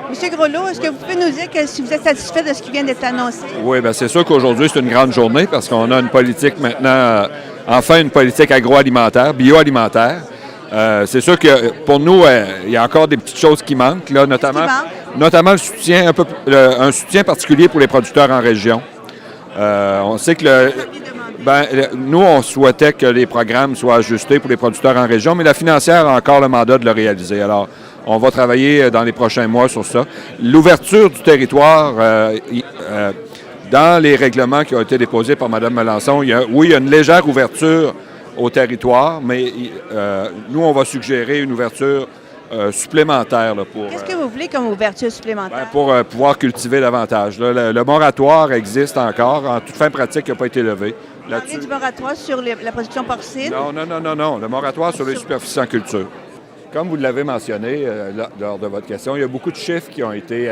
Monsieur Groslo, est-ce que vous pouvez nous dire si vous êtes satisfait de ce qui vient d'être annoncé? Oui, bien c'est sûr qu'aujourd'hui, c'est une grande journée parce qu'on a une politique maintenant, enfin une politique agroalimentaire, bioalimentaire. C'est sûr que pour nous, il y a encore des petites choses qui manquent, là, notamment le soutien, un soutien particulier pour les producteurs en région. On sait que nous, on souhaitait que les programmes soient ajustés pour les producteurs en région, mais la financière a encore le mandat de le réaliser. Alors, on va travailler dans les prochains mois sur ça. L'ouverture du territoire, dans les règlements qui ont été déposés par Mme Melançon, il y a une légère ouverture au territoire, mais nous, on va suggérer une ouverture supplémentaire. Qu'est-ce que vous voulez comme ouverture supplémentaire? Pour pouvoir cultiver davantage. Là, le moratoire existe encore. En toute fin pratique, il n'a pas été levé. Vous parlez du moratoire sur la production porcine? Non. Le moratoire sur les superficies en culture. Comme vous l'avez mentionné lors de votre question, il y a beaucoup de chiffres qui ont été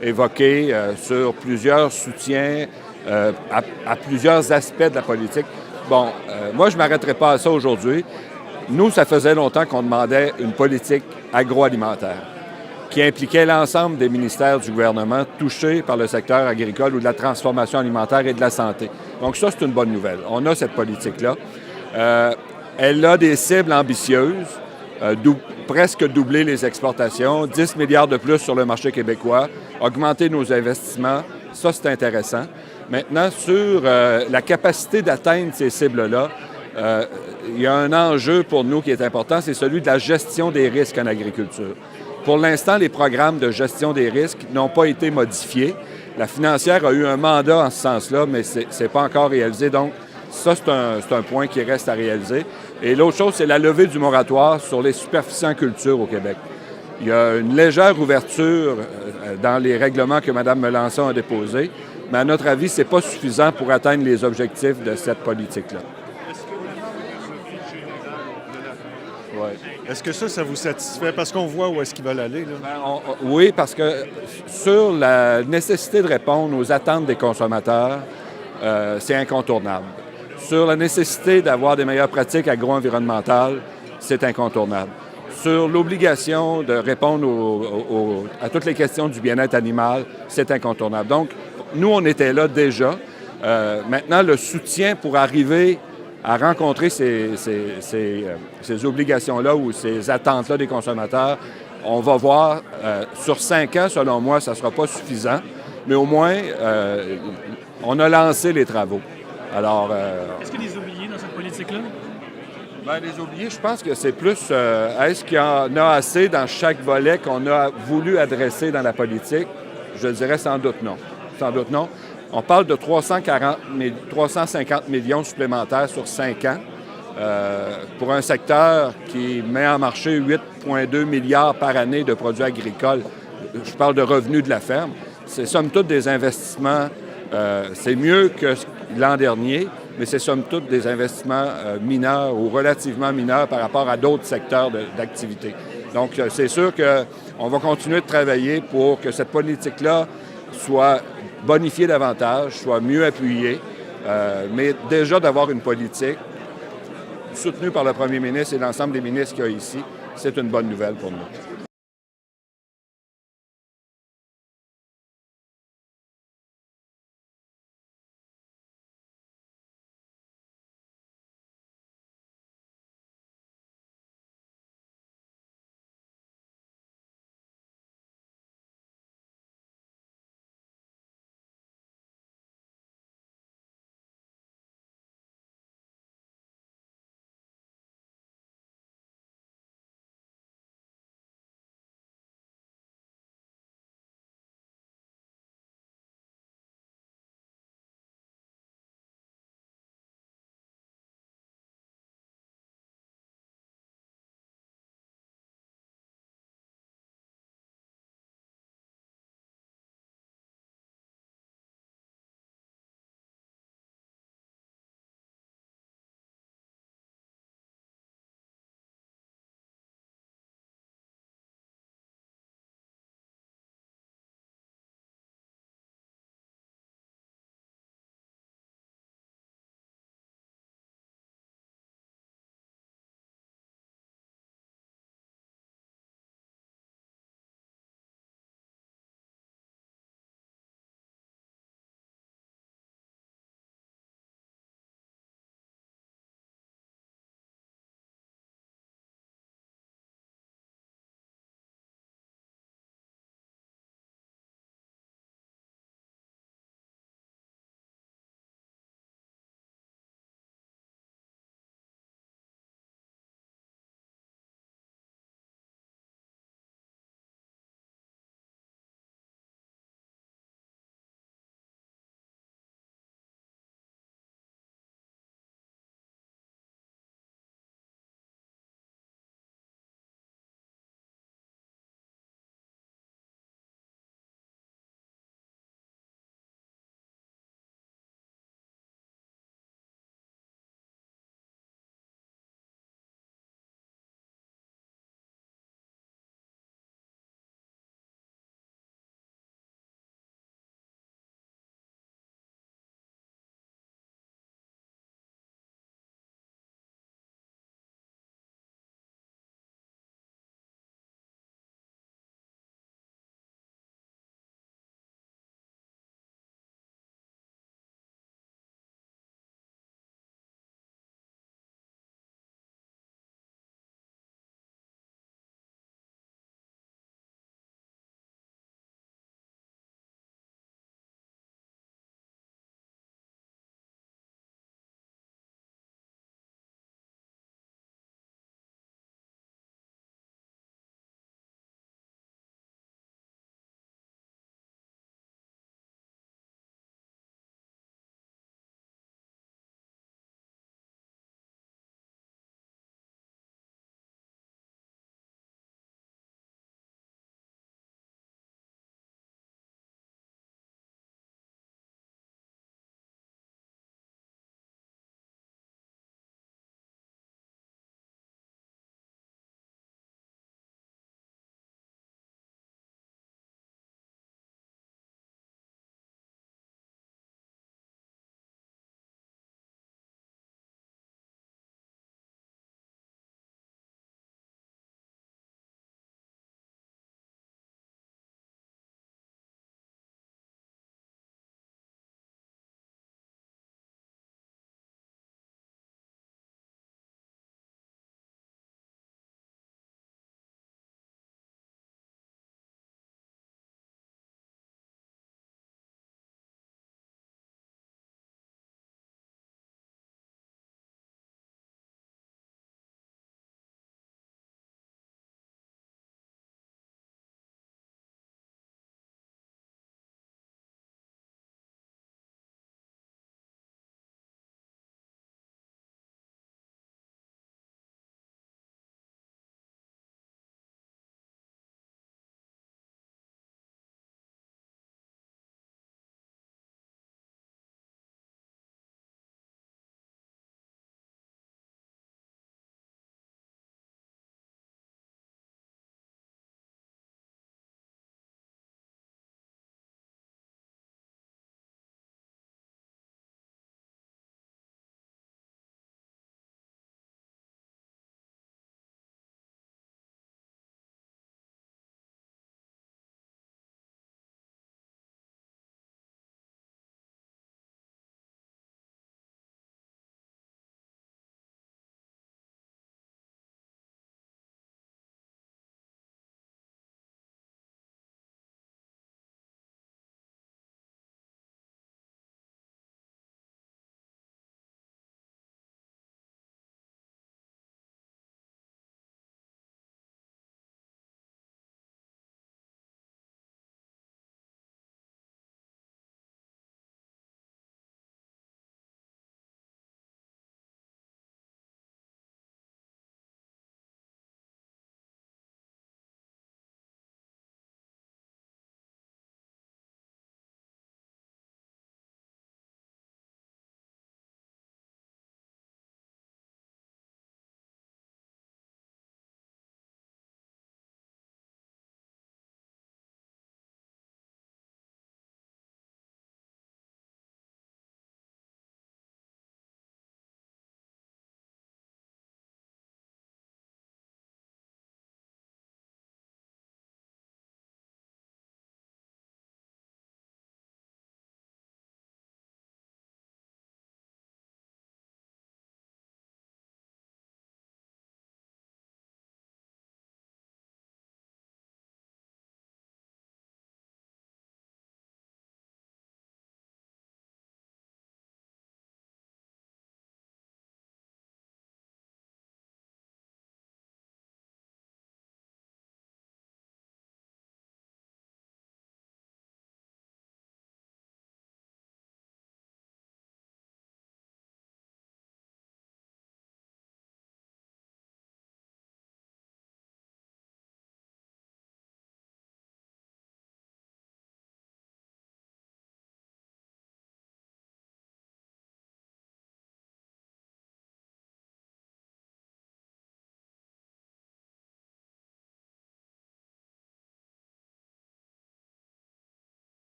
évoqués sur plusieurs soutiens à plusieurs aspects de la politique. Bon, moi, je ne m'arrêterai pas à ça aujourd'hui. Nous, ça faisait longtemps qu'on demandait une politique agroalimentaire qui impliquait l'ensemble des ministères du gouvernement touchés par le secteur agricole ou de la transformation alimentaire et de la santé. Donc ça, c'est une bonne nouvelle. On a cette politique-là. Elle a des cibles ambitieuses, presque doubler les exportations, 10 milliards de plus sur le marché québécois, augmenter nos investissements. Ça, c'est intéressant. Maintenant, sur la capacité d'atteindre ces cibles-là, il y a un enjeu pour nous qui est important, c'est celui de la gestion des risques en agriculture. Pour l'instant, les programmes de gestion des risques n'ont pas été modifiés. La financière a eu un mandat en ce sens-là, mais ce n'est pas encore réalisé. Donc, ça, c'est un point qui reste à réaliser. Et l'autre chose, c'est la levée du moratoire sur les superficies en culture au Québec. Il y a une légère ouverture dans les règlements que Mme Melançon a déposés, mais à notre avis, ce n'est pas suffisant pour atteindre les objectifs de cette politique-là. Est-ce que ça vous satisfait? Parce qu'on voit où est-ce qu'ils veulent aller. Là. Oui, parce que sur la nécessité de répondre aux attentes des consommateurs, c'est incontournable. Sur la nécessité d'avoir des meilleures pratiques agro-environnementales, c'est incontournable. Sur l'obligation de répondre à toutes les questions du bien-être animal, c'est incontournable. Donc, nous, on était là déjà. Maintenant, le soutien pour arriver à rencontrer ces obligations-là ou ces attentes-là des consommateurs, on va voir. Sur 5 ans, selon moi, ça ne sera pas suffisant, mais au moins, on a lancé les travaux. Alors, est-ce qu'il y a des oubliés dans cette politique-là? Bien, les oubliés, je pense que c'est plus est-ce qu'il y en a assez dans chaque volet qu'on a voulu adresser dans la politique? Je dirais sans doute non. Sans doute non. On parle de 350 millions supplémentaires sur 5 ans pour un secteur qui met en marché 8,2 milliards par année de produits agricoles. Je parle de revenus de la ferme. C'est somme toute des investissements. C'est mieux que l'an dernier, mais c'est somme toute des investissements mineurs ou relativement mineurs par rapport à d'autres secteurs d'activité. Donc, c'est sûr qu'on va continuer de travailler pour que cette politique-là soit bonifiée davantage, soit mieux appuyée, mais déjà d'avoir une politique soutenue par le premier ministre et l'ensemble des ministres qu'il y a ici, c'est une bonne nouvelle pour nous.